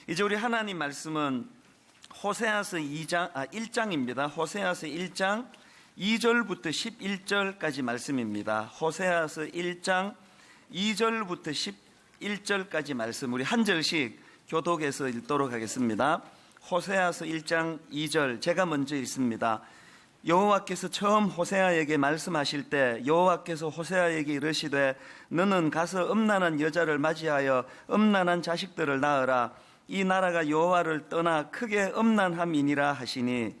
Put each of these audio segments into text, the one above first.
이제 우리 하나님 말씀은 호세아서 1장입니다. 호세아서 1장 2절부터 11절까지 말씀입니다. 호세아서 1장 2절부터 11절까지 말씀, 우리 한 절씩 교독해서 읽도록 하겠습니다. 호세아서 1장 2절, 제가 먼저 읽습니다. 여호와께서 처음 호세아에게 말씀하실 때 여호와께서 호세아에게 이르시되 너는 가서 음란한 여자를 맞이하여 음란한 자식들을 낳으라. 이 나라가 여호와를 떠나 크게 음란함이니라 하시니,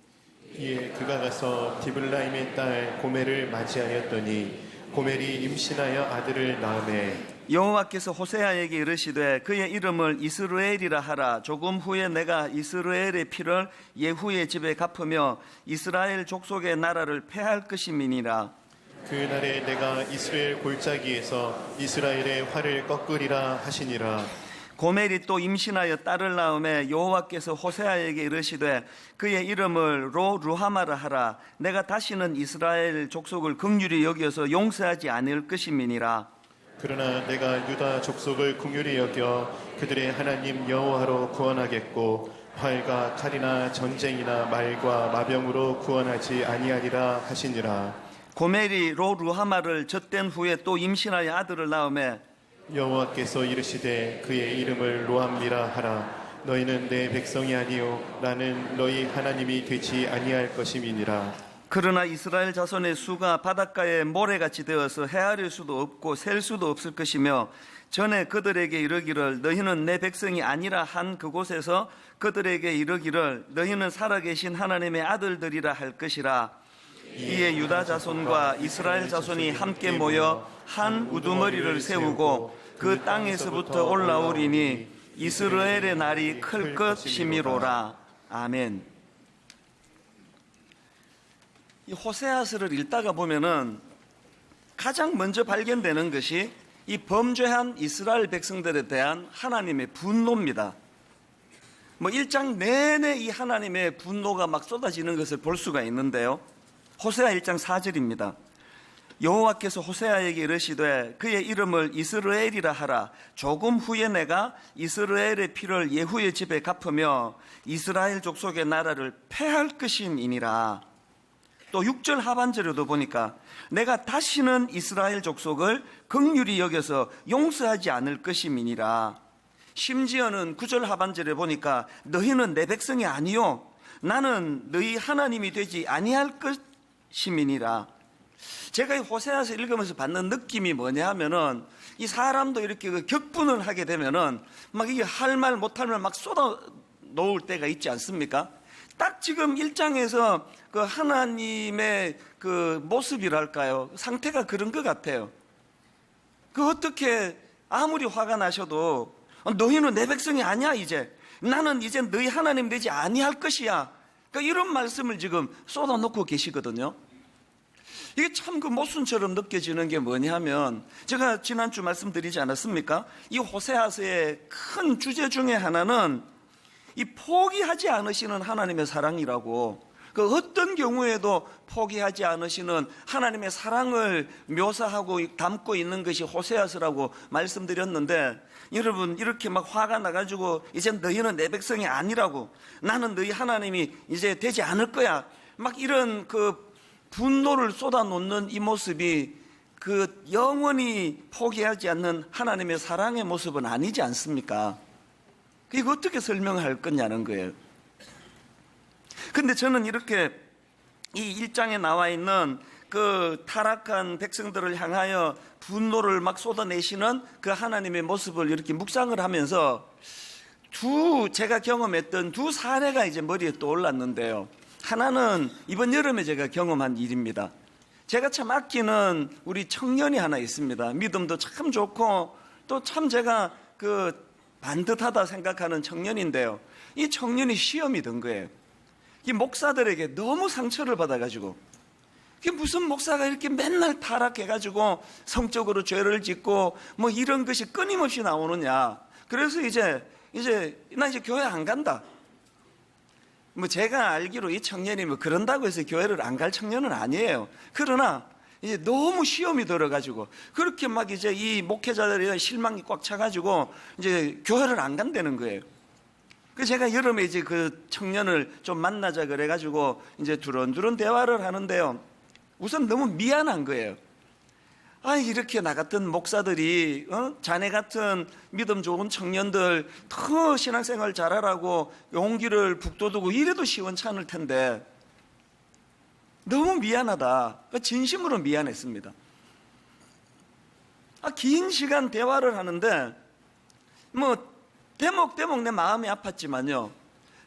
이에 그가 가서 디블라임의 딸 고멜을 맞이하였더니 고멜이 임신하여 아들을 낳으매 여호와께서 호세아에게 이르시되 그의 이름을 이스라엘이라 하라. 조금 후에 내가 이스라엘의 피를 예후의 집에 갚으며 이스라엘 족속의 나라를 패할 것임이니라. 그 날에 내가 이스라엘 골짜기에서 이스라엘의 활을 꺾으리라 하시니라. 고멜이 또 임신하여 딸을 낳음에 여호와께서 호세아에게 이르시되 그의 이름을 루하마라 하라. 내가 다시는 이스라엘 족속을 긍휼히 여겨서 용서하지 않을 것임이니라. 그러나 내가 유다 족속을 긍휼히 여겨 그들의 하나님 여호와로 구원하겠고 활과 칼이나 전쟁이나 말과 마병으로 구원하지 아니하리라 하시니라. 고멜이 루하마를 젖된 후에 또 임신하여 아들을 낳음에 여호와께서 이르시되 그의 이름을 로암미라 하라. 너희는 내 백성이 아니요 나는 너희 하나님이 되지 아니할 것임이니라. 그러나 이스라엘 자손의 수가 바닷가에 모래같이 되어서 헤아릴 수도 없고 셀 수도 없을 것이며 전에 그들에게 이르기를 너희는 내 백성이 아니라 한 그곳에서 그들에게 이르기를 너희는 살아계신 하나님의 아들들이라 할 것이라. 이에 유다 자손과 이스라엘 자손이 함께 모여 한 우두머리를 세우고 그 땅에서부터 올라오리니 이스라엘의 날이 클 것이미로라. 아멘. 이 호세아서를 읽다가 보면은 가장 먼저 발견되는 것이 이 범죄한 이스라엘 백성들에 대한 하나님의 분노입니다. 1장 내내 이 하나님의 분노가 막 쏟아지는 것을 볼 수가 있는데요. 호세아 1장 4절입니다. 여호와께서 호세아에게 이르시되 그의 이름을 이스라엘이라 하라. 조금 후에 내가 이스라엘의 피를 예후의 집에 갚으며 이스라엘 족속의 나라를 패할 것임이니라. 또 6절 하반절에도 보니까 내가 다시는 이스라엘 족속을 긍휼히 여겨서 용서하지 않을 것임이니라. 심지어는 9절 하반절에 보니까 너희는 내 백성이 아니요 나는 너희 하나님이 되지 아니할 것임이니라. 제가 이 호세아서 읽으면서 받는 느낌이 뭐냐 하면은 이 사람도 이렇게 격분을 하게 되면은 막 이게 할 말 못할 말 막 쏟아 놓을 때가 있지 않습니까? 딱 지금 1장에서 그 하나님의 그 모습이랄까요? 상태가 그런 것 같아요. 어떻게 아무리 화가 나셔도 너희는 내 백성이 아니야 이제. 나는 이제 너희 하나님 되지 아니할 것이야. 그러니까 이런 말씀을 지금 쏟아놓고 계시거든요. 이게 참 그 모순처럼 느껴지는 게 뭐냐면 제가 지난주 말씀드리지 않았습니까? 이 호세아서의 큰 주제 중에 하나는 이 포기하지 않으시는 하나님의 사랑이라고, 그 어떤 경우에도 포기하지 않으시는 하나님의 사랑을 묘사하고 담고 있는 것이 호세아서라고 말씀드렸는데, 여러분 이렇게 막 화가 나가지고 이제 너희는 내 백성이 아니라고, 나는 너희 하나님이 이제 되지 않을 거야, 막 이런 그 분노를 쏟아놓는 이 모습이 그 영원히 포기하지 않는 하나님의 사랑의 모습은 아니지 않습니까? 이거 어떻게 설명할 거냐는 거예요. 근데 저는 이렇게 이 1장에 나와 있는 그 타락한 백성들을 향하여 분노를 막 쏟아내시는 그 하나님의 모습을 이렇게 묵상을 하면서 제가 경험했던 두 사례가 이제 머리에 떠올랐는데요. 하나는 이번 여름에 제가 경험한 일입니다. 제가 참 아끼는 우리 청년이 하나 있습니다. 믿음도 참 좋고 또 참 제가 그 반듯하다 생각하는 청년인데요. 이 청년이 시험이 든 거예요. 이 목사들에게 너무 상처를 받아가지고, 이게 무슨 목사가 이렇게 맨날 타락해가지고 성적으로 죄를 짓고 뭐 이런 것이 끊임없이 나오느냐. 그래서 이제 나 이제 교회 안 간다. 제가 알기로 이 청년이 그런다고 해서 교회를 안 갈 청년은 아니에요. 그러나 이제 너무 시험이 들어가지고 그렇게 막 이제 이 목회자들이 실망이 꽉 차가지고 이제 교회를 안 간다는 거예요. 그 제가 여름에 이제 그 청년을 좀 만나자 그래가지고 이제 두런두런 대화를 하는데요. 우선 너무 미안한 거예요. 아, 이렇게 나 같은 목사들이 자네 같은 믿음 좋은 청년들 더 신앙생활 잘하라고 용기를 북돋우고 이래도 시원찮을 텐데 너무 미안하다. 진심으로 미안했습니다. 긴 시간 대화를 하는데 뭐 대목대목 내 마음이 아팠지만요,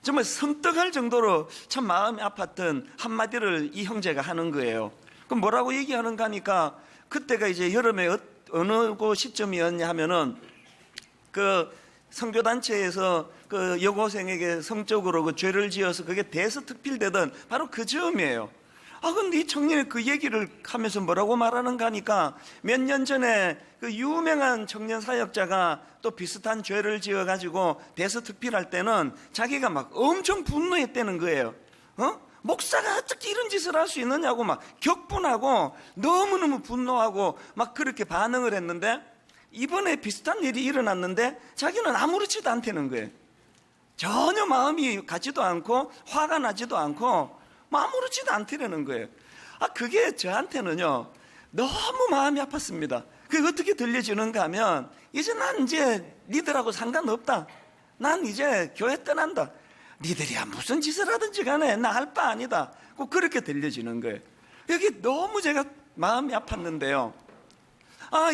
정말 섬뜩할 정도로 참 마음이 아팠던 한마디를 이 형제가 하는 거예요. 그럼 뭐라고 얘기하는가 하니까, 그때가 이제 여름에 어느 그 시점이었냐 하면은 그 선교단체에서 그 여고생에게 성적으로 그 죄를 지어서 그게 대서특필되던 바로 그 즈음이에요. 근데 이 청년이 그 얘기를 하면서 뭐라고 말하는가 하니까, 몇 년 전에 그 유명한 청년 사역자가 또 비슷한 죄를 지어가지고 대서특필할 때는 자기가 막 엄청 분노했다는 거예요. 목사가 어떻게 이런 짓을 할 수 있느냐고 막 격분하고 너무너무 분노하고 막 그렇게 반응을 했는데, 이번에 비슷한 일이 일어났는데 자기는 아무렇지도 않다는 거예요. 전혀 마음이 가지도 않고 화가 나지도 않고 아무렇지도 않다는 거예요. 그게 저한테는요 너무 마음이 아팠습니다. 그게 어떻게 들려지는가 하면, 이제 난 이제 니들하고 상관없다, 난 이제 교회 떠난다, 니들이야 무슨 짓을 하든지 간에 나 할 바 아니다, 꼭 그렇게 들려지는 거예요. 여기 너무 제가 마음이 아팠는데요,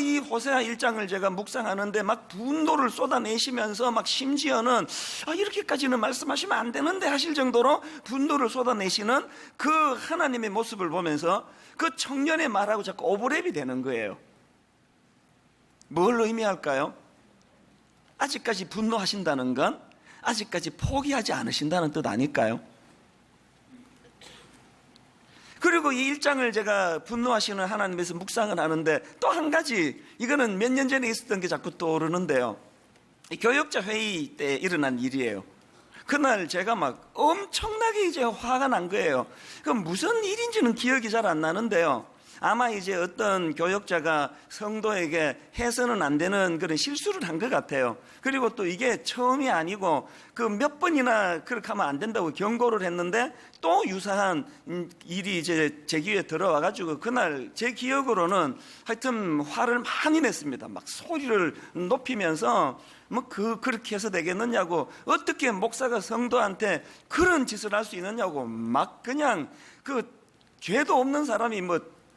이 호세아 1장을 제가 묵상하는데 막 분노를 쏟아내시면서 막 심지어는 이렇게까지는 말씀하시면 안 되는데 하실 정도로 분노를 쏟아내시는 그 하나님의 모습을 보면서 그 청년의 말하고 자꾸 오버랩이 되는 거예요. 뭘 의미할까요? 아직까지 분노하신다는 건 아직까지 포기하지 않으신다는 뜻 아닐까요? 그리고 이 1장을 제가 분노하시는 하나님에서 묵상을 하는데 또 한 가지, 이거는 몇 년 전에 있었던 게 자꾸 떠오르는데요, 교역자 회의 때 일어난 일이에요. 그날 제가 막 엄청나게 이제 화가 난 거예요. 그 무슨 일인지는 기억이 잘 안 나는데요, 아마 이제 어떤 교역자가 성도에게 해서는 안 되는 그런 실수를 한 것 같아요. 그리고 또 이게 처음이 아니고 그 몇 번이나 그렇게 하면 안 된다고 경고를 했는데 또 유사한 일이 이제 제 귀에 들어와가지고 그날 제 기억으로는 하여튼 화를 많이 냈습니다. 막 소리를 높이면서 그렇게 해서 되겠느냐고, 어떻게 목사가 성도한테 그런 짓을 할 수 있느냐고, 막 그냥 그 죄도 없는 사람이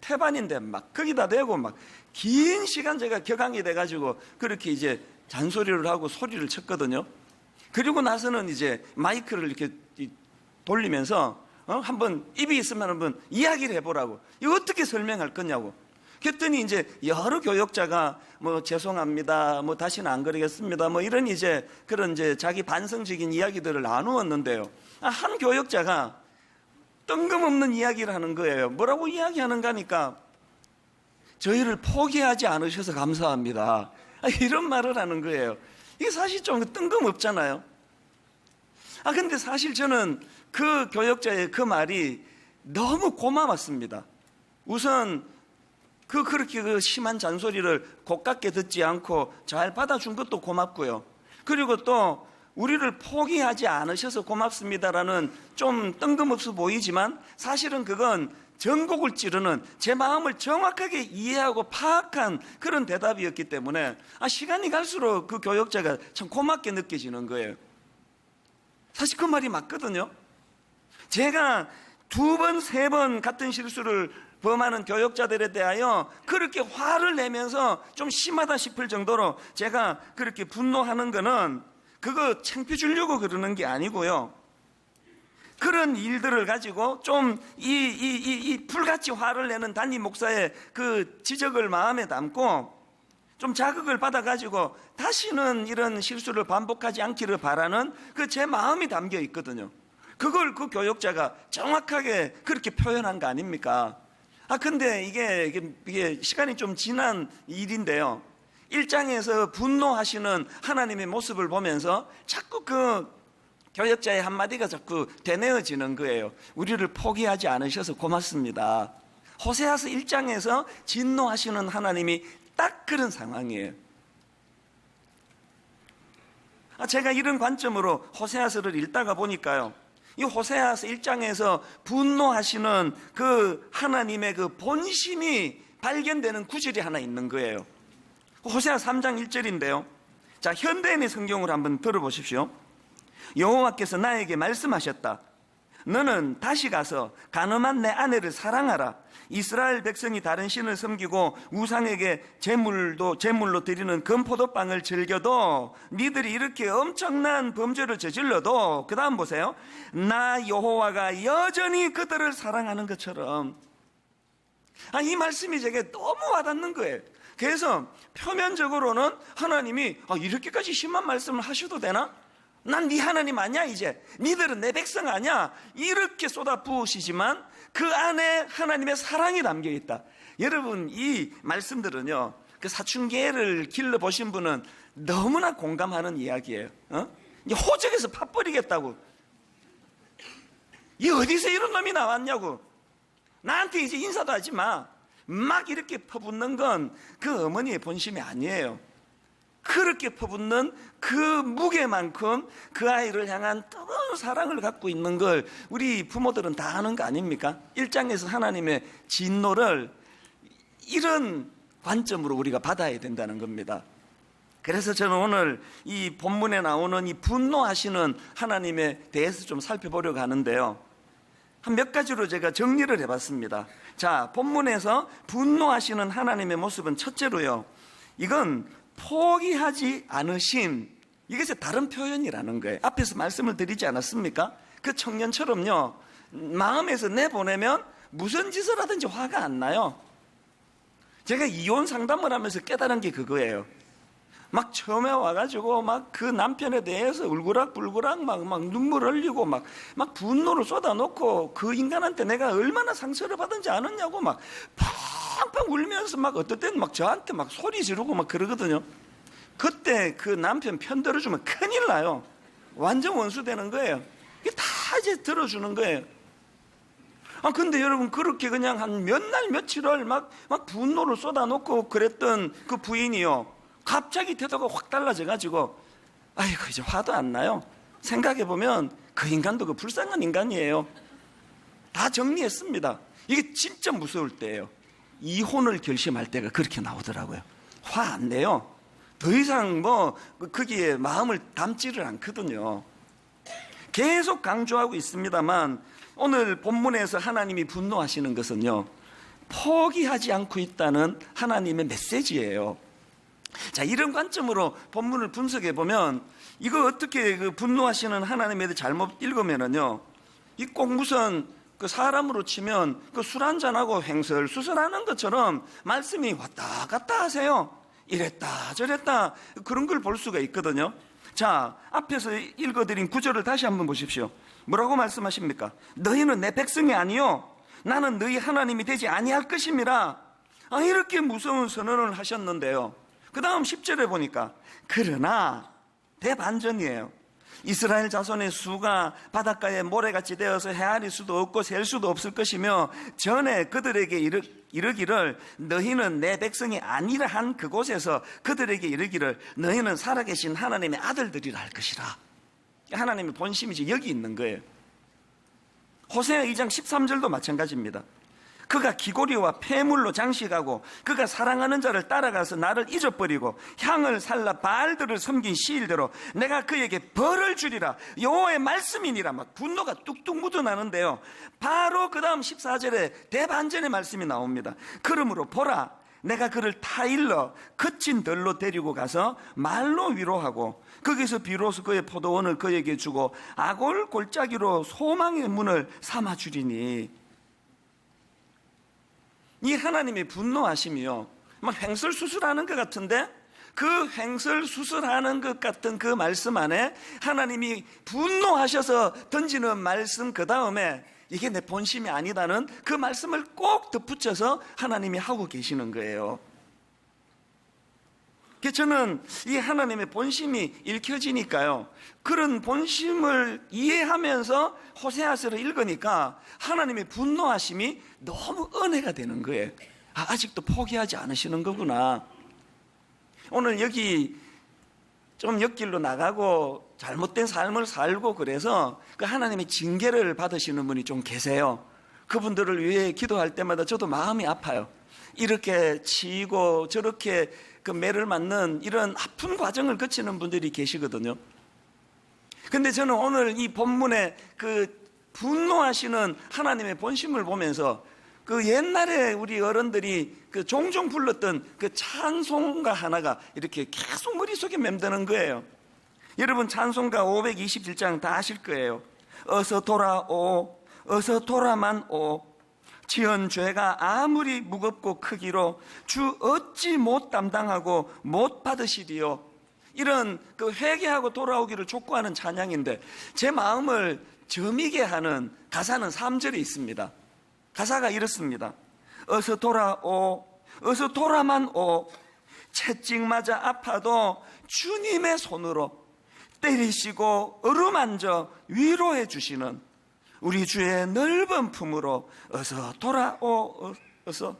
태반인데 막 거기다 대고 막 긴 시간 제가 격앙이 돼가지고 그렇게 이제 잔소리를 하고 소리를 쳤거든요. 그리고 나서는 이제 마이크를 이렇게 돌리면서 한번 입이 있으면 한번 이야기를 해보라고, 이거 어떻게 설명할 거냐고. 그랬더니 이제 여러 교역자가 죄송합니다, 다시는 안 그러겠습니다, 이런 이제 그런 이제 자기 반성적인 이야기들을 나누었는데요, 한 교역자가 뜬금없는 이야기를 하는 거예요. 뭐라고 이야기하는가 하니까, 저희를 포기하지 않으셔서 감사합니다, 이런 말을 하는 거예요. 이게 사실 좀 뜬금없잖아요. 근데 사실 저는 그 교역자의 그 말이 너무 고마웠습니다. 우선 그렇게 그 심한 잔소리를 고깝게 듣지 않고 잘 받아준 것도 고맙고요. 그리고 또 우리를 포기하지 않으셔서 고맙습니다라는 좀 뜬금없어 보이지만 사실은 그건 전곡을 찌르는, 제 마음을 정확하게 이해하고 파악한 그런 대답이었기 때문에 시간이 갈수록 그 교역자가 참 고맙게 느껴지는 거예요. 사실 그 말이 맞거든요. 제가 2번, 3번 같은 실수를 범하는 교역자들에 대하여 그렇게 화를 내면서 좀 심하다 싶을 정도로 제가 그렇게 분노하는 거는 그거 창피 주려고 그러는 게 아니고요, 그런 일들을 가지고 좀 이 불같이 화를 내는 담임 목사의 그 지적을 마음에 담고 좀 자극을 받아가지고 다시는 이런 실수를 반복하지 않기를 바라는 그 제 마음이 담겨 있거든요. 그걸 그 교역자가 정확하게 그렇게 표현한 거 아닙니까? 근데 이게 시간이 좀 지난 일인데요, 1장에서 분노하시는 하나님의 모습을 보면서 자꾸 그 교역자의 한마디가 자꾸 되뇌어지는 거예요. 우리를 포기하지 않으셔서 고맙습니다. 호세아서 1장에서 진노하시는 하나님이 딱 그런 상황이에요. 제가 이런 관점으로 호세아서를 읽다가 보니까요, 이 호세아서 1장에서 분노하시는 그 하나님의 그 본심이 발견되는 구절이 하나 있는 거예요. 호세아 3장 1절인데요. 자, 현대인의 성경으로 한번 들어보십시오. 여호와께서 나에게 말씀하셨다. 너는 다시 가서 간음한 내 아내를 사랑하라. 이스라엘 백성이 다른 신을 섬기고 우상에게 제물로 드리는 금포도빵을 즐겨도, 니들이 이렇게 엄청난 범죄를 저질러도, 그 다음 보세요. 나 여호와가 여전히 그들을 사랑하는 것처럼. 이 말씀이 제게 너무 와닿는 거예요. 그래서 표면적으로는 하나님이 이렇게까지 심한 말씀을 하셔도 되나? 난 네 하나님 아니야 이제. 니들은 내 백성 아니야. 이렇게 쏟아부으시지만 그 안에 하나님의 사랑이 담겨있다. 여러분, 이 말씀들은요, 그 사춘기를 길러보신 분은 너무나 공감하는 이야기예요. 이제 호적에서 팥버리겠다고. 이 어디서 이런 놈이 나왔냐고. 나한테 이제 인사도 하지 마. 막 이렇게 퍼붓는 건 그 어머니의 본심이 아니에요. 그렇게 퍼붓는 그 무게만큼 그 아이를 향한 뜨거운 사랑을 갖고 있는 걸 우리 부모들은 다 아는 거 아닙니까? 1장에서 하나님의 진노를 이런 관점으로 우리가 받아야 된다는 겁니다. 그래서 저는 오늘 이 본문에 나오는 이 분노하시는 하나님에 대해서 좀 살펴보려고 하는데요, 한 몇 가지로 제가 정리를 해봤습니다. 자, 본문에서 분노하시는 하나님의 모습은 첫째로요, 이건 포기하지 않으심, 이것이 다른 표현이라는 거예요. 앞에서 말씀을 드리지 않았습니까? 그 청년처럼요, 마음에서 내보내면 무슨 짓을 하든지 화가 안 나요. 제가 이혼 상담을 하면서 깨달은 게 그거예요. 막 처음에 와가지고 막 그 남편에 대해서 울그락불그락 막 눈물 흘리고 막 분노를 쏟아놓고 그 인간한테 내가 얼마나 상처를 받은지 아느냐고 막 팡팡 울면서 막 어떨 때는 막 저한테 막 소리 지르고 막 그러거든요. 그때 그 남편 편 들어주면 큰일 나요. 완전 원수 되는 거예요. 이게 다 이제 들어주는 거예요. 근데 여러분, 그렇게 그냥 한 몇 날 며칠을 막 분노를 쏟아놓고 그랬던 그 부인이요, 갑자기 태도가 확 달라져가지고, 아이고, 이제 화도 안 나요. 생각해보면 그 인간도 그 불쌍한 인간이에요. 다 정리했습니다. 이게 진짜 무서울 때예요. 이혼을 결심할 때가 그렇게 나오더라고요. 화 안 내요. 더 이상 거기에 마음을 담지를 않거든요. 계속 강조하고 있습니다만, 오늘 본문에서 하나님이 분노하시는 것은요, 포기하지 않고 있다는 하나님의 메시지예요. 자, 이런 관점으로 본문을 분석해 보면, 이거 어떻게 그 분노하시는 하나님에 대해 잘못 읽으면은요, 이 꼭 무슨 그 사람으로 치면 그 술 한잔하고 횡설수설하는 것처럼 말씀이 왔다 갔다 하세요. 이랬다 저랬다, 그런 걸 볼 수가 있거든요. 자, 앞에서 읽어드린 구절을 다시 한번 보십시오. 뭐라고 말씀하십니까? 너희는 내 백성이 아니요, 나는 너희 하나님이 되지 아니할 것임이라. 이렇게 무서운 선언을 하셨는데요, 그 다음 10절에 보니까, 그러나 대반전이에요. 이스라엘 자손의 수가 바닷가에 모래같이 되어서 헤아릴 수도 없고 셀 수도 없을 것이며, 전에 그들에게 이르기를 너희는 내 백성이 아니라 한 그곳에서 그들에게 이르기를 너희는 살아계신 하나님의 아들들이라 할 것이라. 하나님의 본심이 이제 여기 있는 거예요. 호세아 2장 13절도 마찬가지입니다. 그가 기고리와 폐물로 장식하고 그가 사랑하는 자를 따라가서 나를 잊어버리고 향을 살라 바알들을 섬긴 시일대로 내가 그에게 벌을 주리라. 여호와의 말씀이니라. 막 분노가 뚝뚝 묻어나는데요, 바로 그 다음 14절에 대반전의 말씀이 나옵니다. 그러므로 보라, 내가 그를 타일러 거친 들로 데리고 가서 말로 위로하고 거기서 비로소 그의 포도원을 그에게 주고 아골 골짜기로 소망의 문을 삼아 주리니. 이 하나님의 분노하심이요, 막 횡설수설하는 것 같은데, 그 횡설수설하는 것 같은 그 말씀 안에 하나님이 분노하셔서 던지는 말씀 그 다음에 이게 내 본심이 아니다는 그 말씀을 꼭 덧붙여서 하나님이 하고 계시는 거예요. 저는 이 하나님의 본심이 읽혀지니까요, 그런 본심을 이해하면서 호세아서를 읽으니까 하나님의 분노하심이 너무 은혜가 되는 거예요. 아직도 포기하지 않으시는 거구나. 오늘 여기 좀 옆길로 나가고 잘못된 삶을 살고 그래서 그 하나님의 징계를 받으시는 분이 좀 계세요. 그분들을 위해 기도할 때마다 저도 마음이 아파요. 이렇게 치이고 저렇게 그 매를 맞는 이런 아픈 과정을 거치는 분들이 계시거든요. 근데 저는 오늘 이 본문에 그 분노하시는 하나님의 본심을 보면서 그 옛날에 우리 어른들이 그 종종 불렀던 그 찬송가 하나가 이렇게 계속 머릿속에 맴드는 거예요. 여러분 찬송가 527장 다 아실 거예요. 어서 돌아오, 어서 돌아만 오. 지은 죄가 아무리 무겁고 크기로 주 어찌 못 담당하고 못 받으시리요. 이런 그 회개하고 돌아오기를 촉구하는 찬양인데 제 마음을 저미게 하는 가사는 3절에 있습니다. 가사가 이렇습니다. 어서 돌아오, 어서 돌아만 오. 채찍 맞아 아파도 주님의 손으로 때리시고 어루만져 위로해 주시는 우리 주의 넓은 품으로 어서 돌아오, 어서.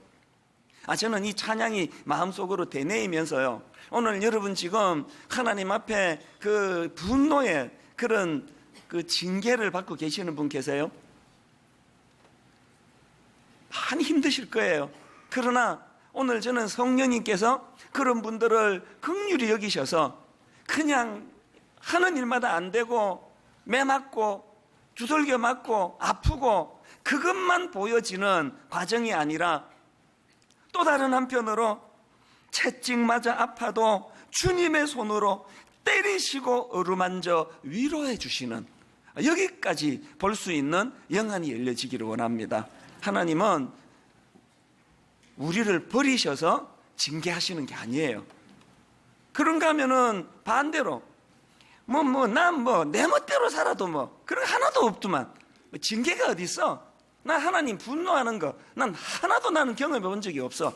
저는 이 찬양이 마음속으로 되뇌이면서요, 오늘 여러분 지금 하나님 앞에 그 분노의 그런 그 징계를 받고 계시는 분 계세요? 많이 힘드실 거예요. 그러나 오늘 저는 성령님께서 그런 분들을 긍휼히 여기셔서 그냥 하는 일마다 안 되고 매 맞고 두들겨 맞고 아프고 그것만 보여지는 과정이 아니라 또 다른 한편으로 채찍 맞아 아파도 주님의 손으로 때리시고 어루만져 위로해 주시는, 여기까지 볼 수 있는 영안이 열려지기를 원합니다. 하나님은 우리를 버리셔서 징계하시는 게 아니에요. 그런가 하면은 반대로 난 내 멋대로 살아도 그런 하나도 없더만 징계가 어디 있어? 나 하나님 분노하는 거 난 하나도 나는 경험해 본 적이 없어.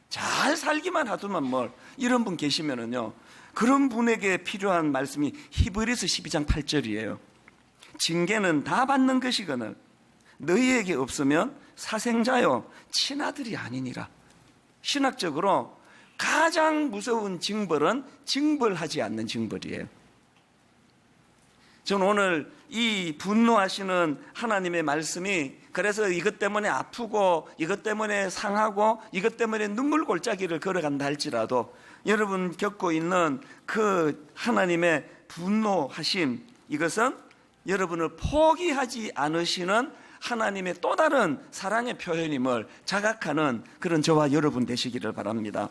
잘 살기만 하더만 이런 분 계시면은요, 그런 분에게 필요한 말씀이 히브리서 12장 8절이에요. 징계는 다 받는 것이거늘 너희에게 없으면 사생자요 친아들이 아니니라. 신학적으로 가장 무서운 징벌은 징벌하지 않는 징벌이에요. 저는 오늘 이 분노하시는 하나님의 말씀이, 그래서 이것 때문에 아프고 이것 때문에 상하고 이것 때문에 눈물 골짜기를 걸어간다 할지라도 여러분 겪고 있는 그 하나님의 분노하심, 이것은 여러분을 포기하지 않으시는 하나님의 또 다른 사랑의 표현임을 자각하는 그런 저와 여러분 되시기를 바랍니다.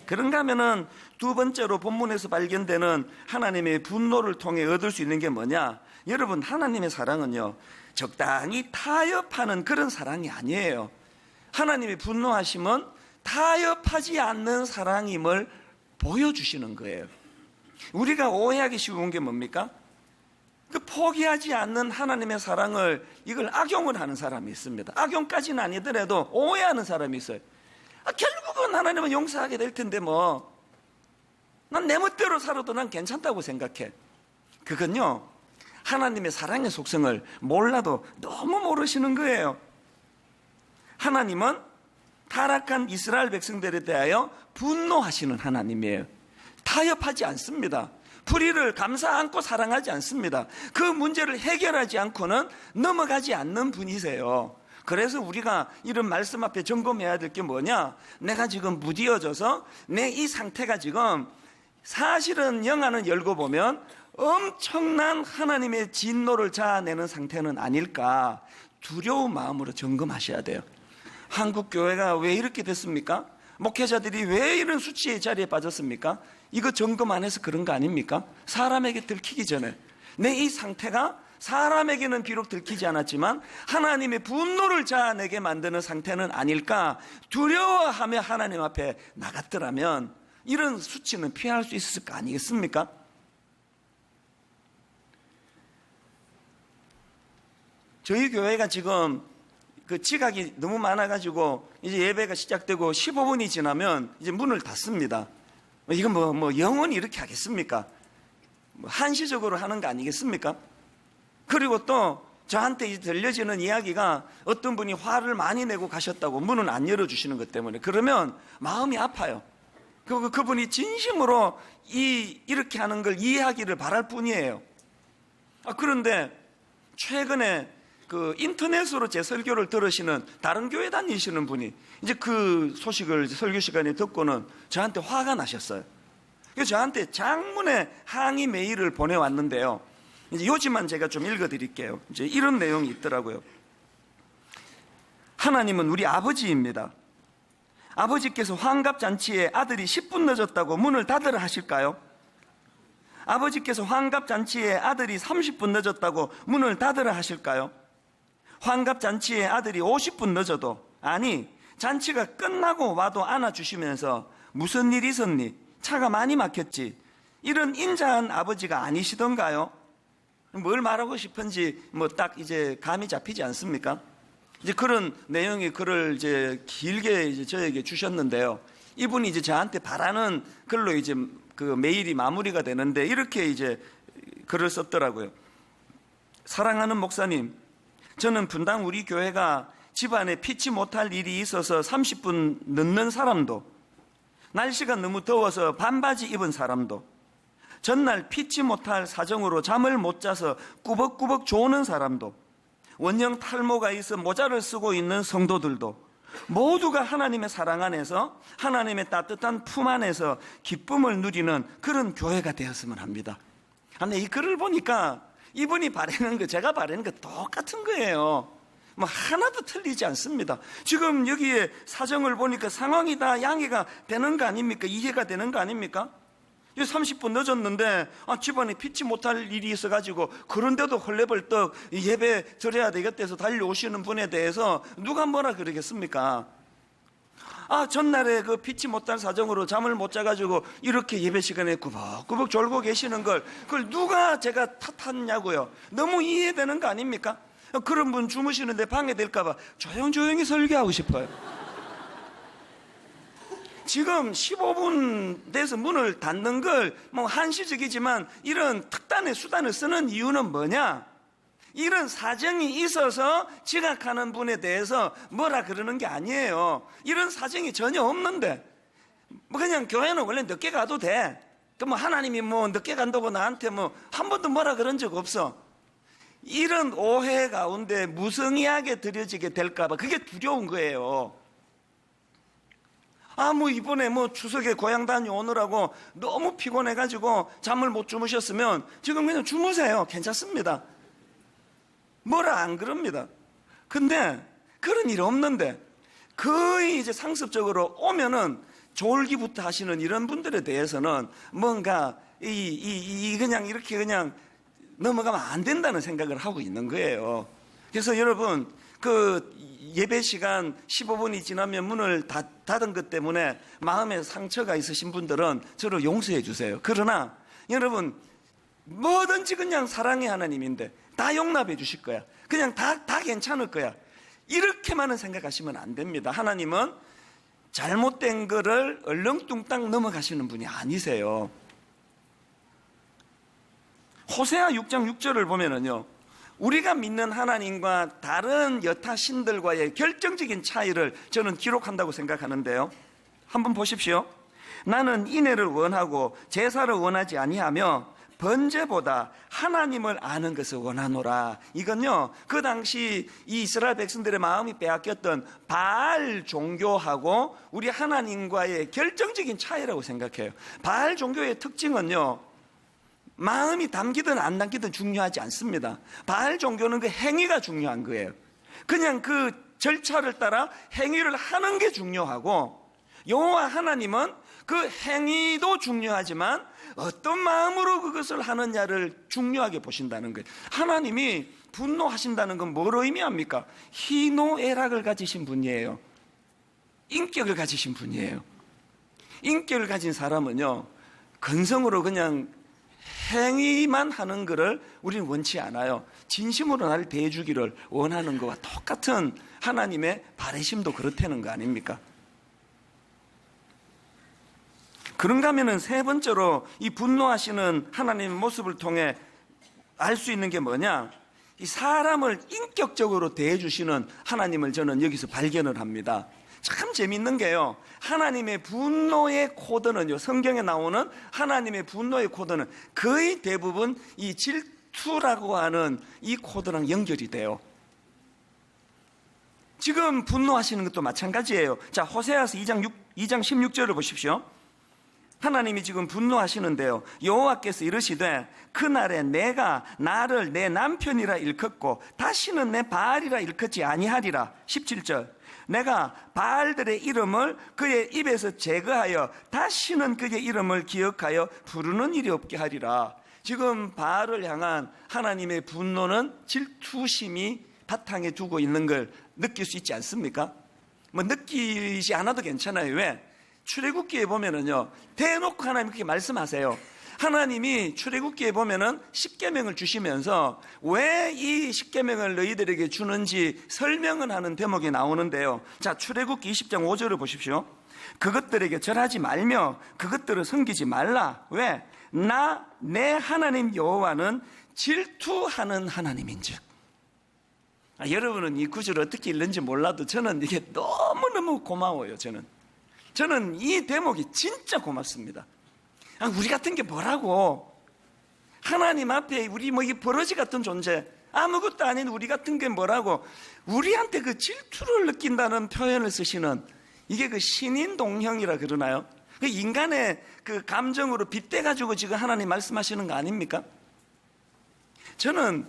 그런가 하면은 두 번째로 본문에서 발견되는 하나님의 분노를 통해 얻을 수 있는 게 뭐냐? 여러분, 하나님의 사랑은요, 적당히 타협하는 그런 사랑이 아니에요. 하나님의 분노하심은 타협하지 않는 사랑임을 보여주시는 거예요. 우리가 오해하기 쉬운 게 뭡니까? 그 포기하지 않는 하나님의 사랑을 이걸 악용을 하는 사람이 있습니다. 악용까지는 아니더라도 오해하는 사람이 있어요. 결국은 하나님은 용서하게 될 텐데 난 내 멋대로 살아도 난 괜찮다고 생각해. 그건요, 하나님의 사랑의 속성을 몰라도 너무 모르시는 거예요. 하나님은 타락한 이스라엘 백성들에 대하여 분노하시는 하나님이에요. 타협하지 않습니다. 불의를 감싸 안고 사랑하지 않습니다. 그 문제를 해결하지 않고는 넘어가지 않는 분이세요. 그래서 우리가 이런 말씀 앞에 점검해야 될 게 뭐냐? 내가 지금 무디어져서 내 이 상태가 지금 사실은 영안을 열고 보면 엄청난 하나님의 진노를 자아내는 상태는 아닐까, 두려운 마음으로 점검하셔야 돼요. 한국 교회가 왜 이렇게 됐습니까? 목회자들이 왜 이런 수치의 자리에 빠졌습니까? 이거 점검 안 해서 그런 거 아닙니까? 사람에게 들키기 전에 내 이 상태가 사람에게는 비록 들키지 않았지만 하나님의 분노를 자아내게 만드는 상태는 아닐까 두려워하며 하나님 앞에 나갔더라면 이런 수치는 피할 수 있었을 거 아니겠습니까? 저희 교회가 지금 그 지각이 너무 많아가지고 이제 예배가 시작되고 15분이 지나면 이제 문을 닫습니다. 이건 영원히 이렇게 하겠습니까? 한시적으로 하는 거 아니겠습니까? 그리고 또 저한테 이제 들려지는 이야기가 어떤 분이 화를 많이 내고 가셨다고 문은 안 열어주시는 것 때문에, 그러면 마음이 아파요. 그분이 진심으로 이렇게 하는 걸 이해하기를 바랄 뿐이에요. 그런데 최근에 그 인터넷으로 제 설교를 들으시는 다른 교회 다니시는 분이 이제 그 소식을 설교 시간에 듣고는 저한테 화가 나셨어요. 그래서 저한테 장문의 항의 메일을 보내왔는데요. 이제 요지만 제가 좀 읽어드릴게요. 이제 이런 내용이 있더라고요. 하나님은 우리 아버지입니다. 아버지께서 환갑잔치에 아들이 10분 늦었다고 문을 닫으라 하실까요? 아버지께서 환갑잔치에 아들이 30분 늦었다고 문을 닫으라 하실까요? 환갑잔치에 아들이 50분 늦어도, 아니 잔치가 끝나고 와도 안아주시면서 무슨 일 있었니? 차가 많이 막혔지? 이런 인자한 아버지가 아니시던가요? 뭘 말하고 싶은지 딱 이제 감이 잡히지 않습니까? 이제 그런 내용의 글을 이제 길게 이제 저에게 주셨는데요. 이분이 이제 저한테 바라는 글로 이제 그 메일이 마무리가 되는데 이렇게 이제 글을 썼더라고요. 사랑하는 목사님, 저는 분당 우리 교회가 집안에 피치 못할 일이 있어서 30분 늦는 사람도, 날씨가 너무 더워서 반바지 입은 사람도, 전날 피치 못할 사정으로 잠을 못 자서 꾸벅꾸벅 조는 사람도, 원형 탈모가 있어 모자를 쓰고 있는 성도들도 모두가 하나님의 사랑 안에서, 하나님의 따뜻한 품 안에서 기쁨을 누리는 그런 교회가 되었으면 합니다. 근데 이 글을 보니까 이분이 바라는 거, 제가 바라는 거 똑같은 거예요. 하나도 틀리지 않습니다. 지금 여기에 사정을 보니까 상황이 다 양해가 되는 거 아닙니까? 이해가 되는 거 아닙니까? 30분 늦었는데 집안에 피치 못할 일이 있어가지고 그런데도 헐레벌떡 예배 드려야 되겠다 해서 달려오시는 분에 대해서 누가 뭐라 그러겠습니까? 전날에 그 피치 못할 사정으로 잠을 못 자가지고 이렇게 예배 시간에 꾸벅꾸벅 졸고 계시는 걸, 그걸 누가 제가 탓하냐고요. 너무 이해되는 거 아닙니까? 그런 분 주무시는데 방해될까봐 조용조용히 설교하고 싶어요. 지금 15분 돼서 문을 닫는 걸 한시적이지만 이런 특단의 수단을 쓰는 이유는 뭐냐? 이런 사정이 있어서 지각하는 분에 대해서 뭐라 그러는 게 아니에요. 이런 사정이 전혀 없는데 그냥 교회는 원래 늦게 가도 돼. 하나님이 늦게 간다고 나한테 한 번도 뭐라 그런 적 없어. 이런 오해 가운데 무성의하게 드려지게 될까봐 그게 두려운 거예요. 이번에 추석에 고향 다녀오느라고 너무 피곤해가지고 잠을 못 주무셨으면 지금 그냥 주무세요. 괜찮습니다. 뭐라 안 그럽니다. 근데 그런 일 없는데 거의 이제 상습적으로 오면은 졸기부터 하시는 이런 분들에 대해서는 뭔가 그냥 이렇게 그냥 넘어가면 안 된다는 생각을 하고 있는 거예요. 그래서 여러분, 그 예배 시간 15분이 지나면 문을 닫은 것 때문에 마음에 상처가 있으신 분들은 저를 용서해 주세요. 그러나 여러분, 뭐든지 그냥 사랑의 하나님인데 다 용납해 주실 거야. 그냥 다 괜찮을 거야. 이렇게만은 생각하시면 안 됩니다. 하나님은 잘못된 거를 얼렁뚱땅 넘어가시는 분이 아니세요. 호세아 6장 6절을 보면은요, 우리가 믿는 하나님과 다른 여타 신들과의 결정적인 차이를 저는 기록한다고 생각하는데요. 한번 보십시오. 나는 인애를 원하고 제사를 원하지 아니하며 번제보다 하나님을 아는 것을 원하노라. 이건요, 그 당시 이 이스라엘 백성들의 마음이 빼앗겼던 바알 종교하고 우리 하나님과의 결정적인 차이라고 생각해요. 바알 종교의 특징은요, 마음이 담기든 안 담기든 중요하지 않습니다. 바알 종교는 그 행위가 중요한 거예요. 그냥 그 절차를 따라 행위를 하는 게 중요하고, 여호와 하나님은 그 행위도 중요하지만 어떤 마음으로 그것을 하느냐를 중요하게 보신다는 거예요. 하나님이 분노하신다는 건 뭘 의미합니까? 희노애락을 가지신 분이에요. 인격을 가지신 분이에요. 인격을 가진 사람은요, 근성으로 그냥 행위만 하는 것을 우리는 원치 않아요. 진심으로 나를 대해주기를 원하는 것과 똑같은 하나님의 바라심도 그렇다는 거 아닙니까? 그런가 하면은 세 번째로 이 분노하시는 하나님의 모습을 통해 알 수 있는 게 뭐냐? 이 사람을 인격적으로 대해주시는 하나님을 저는 여기서 발견을 합니다. 참 재밌는 게요, 하나님의 분노의 코드는요, 성경에 나오는 하나님의 분노의 코드는 거의 대부분 이 질투라고 하는 이 코드랑 연결이 돼요. 지금 분노하시는 것도 마찬가지예요. 자, 호세아서 2장 16절을 보십시오. 하나님이 지금 분노하시는데요, 여호와께서 이르시되 그날에 내가 나를 내 남편이라 일컫고 다시는 내 바알이라 일컫지 아니하리라. 17절, 내가 바알들의 이름을 그의 입에서 제거하여 다시는 그의 이름을 기억하여 부르는 일이 없게 하리라. 지금 바알을 향한 하나님의 분노는 질투심이 바탕에 두고 있는 걸 느낄 수 있지 않습니까? 뭐 느끼지 않아도 괜찮아요. 왜? 출애굽기에 보면은요, 대놓고 하나님 그렇게 말씀하세요. 하나님이 출애굽기에 보면은 십계명을 주시면서 왜 이 십계명을 너희들에게 주는지 설명을 하는 대목이 나오는데요. 자, 출애굽기 20장 5절을 보십시오. 그것들에게 절하지 말며 그것들을 섬기지 말라. 왜? 나 내 하나님 여호와는 질투하는 하나님인즉. 여러분은 이 구절을 어떻게 읽는지 몰라도 저는 이게 너무너무 고마워요. 저는 이 대목이 진짜 고맙습니다. 우리 같은 게 뭐라고, 하나님 앞에 우리 뭐 이 버러지 같은 존재, 아무것도 아닌 우리 같은 게 뭐라고, 우리한테 그 질투를 느낀다는 표현을 쓰시는, 이게 그 신인동형이라 그러나요? 그 인간의 그 감정으로 빗대가지고 지금 하나님 말씀하시는 거 아닙니까? 저는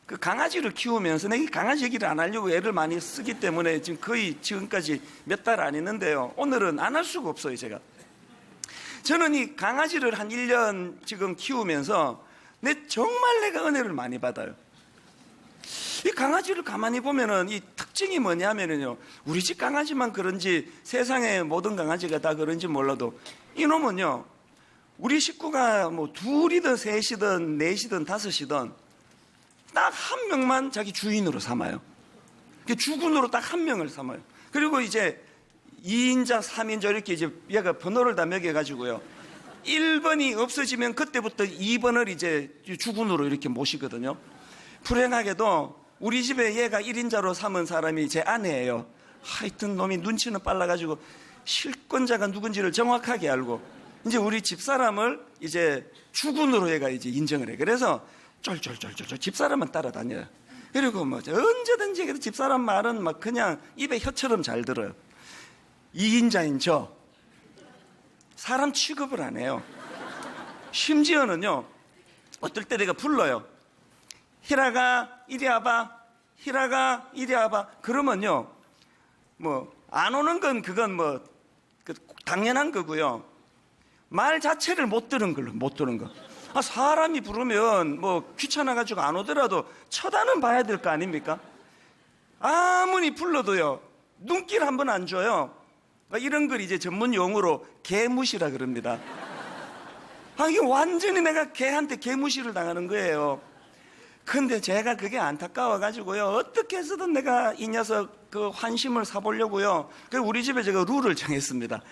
그 강아지를 키우면서, 내가 강아지 얘기를 안 하려고 애를 많이 쓰기 때문에 지금 거의 지금까지 몇 달 안 했는데요, 오늘은 안 할 수가 없어요. 저는 이 강아지를 한 1년 지금 키우면서 정말 내가 은혜를 많이 받아요. 이 강아지를 가만히 보면은 이 특징이 뭐냐면요, 우리 집 강아지만 그런지 세상의 모든 강아지가 다 그런지 몰라도 이놈은요, 우리 식구가 뭐 둘이든 셋이든 넷이든 다섯이든 딱 한 명만 자기 주인으로 삼아요. 주군으로 딱 한 명을 삼아요. 그리고 이제 2인자, 3인자 이렇게 이제 얘가 번호를 다 매겨가지고요, 1번이 없어지면 그때부터 2번을 이제 주군으로 이렇게 모시거든요. 불행하게도 우리 집에 얘가 1인자로 삼은 사람이 제 아내예요. 하여튼 놈이 눈치는 빨라가지고 실권자가 누군지를 정확하게 알고 이제 우리 집사람을 이제 주군으로 얘가 이제 인정을 해. 그래서 쫄쫄쫄쫄 집사람은 따라다녀요. 그리고 뭐 언제든지 집사람 말은 막 그냥 입에 혀처럼 잘 들어요. 2인자인 저 사람 취급을 안 해요. 심지어는요, 어떨 때 내가 불러요. 희라가 이리 와봐, 희라가 이리 와봐. 그러면요, 뭐 안 오는 건 그건 뭐 당연한 거고요, 말 자체를 못 들은 거. 사람이 부르면 뭐 귀찮아가지고 안 오더라도 쳐다는 봐야 될 거 아닙니까? 아무리 불러도요, 눈길 한 번 안 줘요. 이런 걸 이제 전문 용어로 개무시라 그럽니다. 이게 완전히 내가 개한테 개무시를 당하는 거예요. 근데 제가 그게 안타까워가지고요, 어떻게 해서든 내가 이 녀석 그 환심을 사보려고요, 그래서 우리 집에 제가 룰을 정했습니다.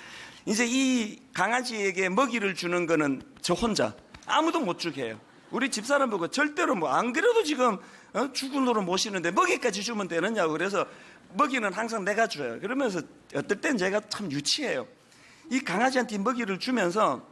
이제 이 강아지에게 먹이를 주는 거는 저 혼자, 아무도 못 주게 해요. 우리 집사람 보고 절대로 뭐 안 그래도 지금 주군으로 모시는데 먹이까지 주면 되느냐고. 그래서 먹이는 항상 내가 줘요. 그러면서 어떨 땐 제가 참 유치해요. 이 강아지한테 먹이를 주면서,